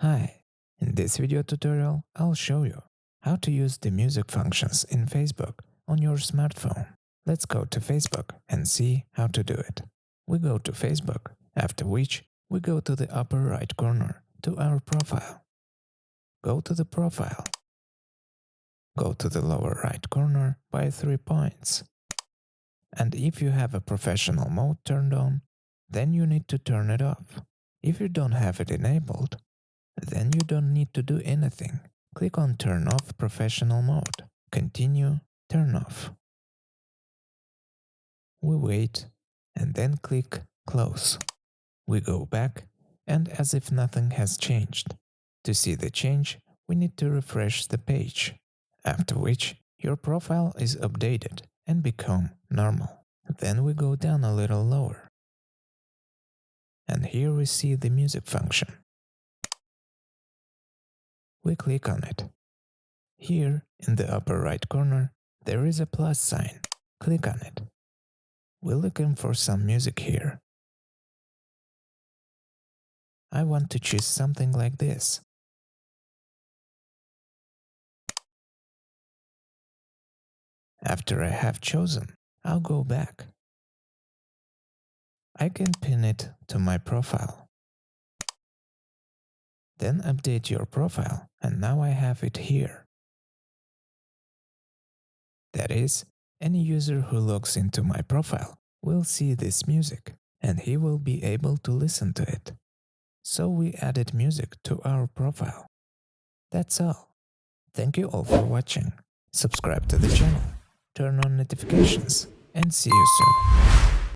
Hi, in this video tutorial I'll show you how to use the music functions in Facebook on your smartphone. Let's go to Facebook and see how to do it. We go to Facebook, after which we go to the upper right corner to our profile. Go to the profile. Go to the lower right corner by 3 points. And if you have a professional mode turned on, then you need to turn it off. If you don't have it enabled, then you don't need to do anything. Click on Turn off professional mode. Continue, turn off. We wait and then click Close. We go back and as if nothing has changed. To see the change, we need to refresh the page, after which your profile is updated and become normal. Then we go down a little lower. And here we see the music function. We click on it. Here, in the upper right corner, there is a plus sign. Click on it. We're looking for some music here. I want to choose something like this. After I have chosen, I'll go back. I can pin it to my profile. Then update your profile, and now I have it here. That is, any user who logs into my profile will see this music, and he will be able to listen to it. So we added music to our profile. That's all. Thank you all for watching. Subscribe to the channel, turn on notifications, and see you soon.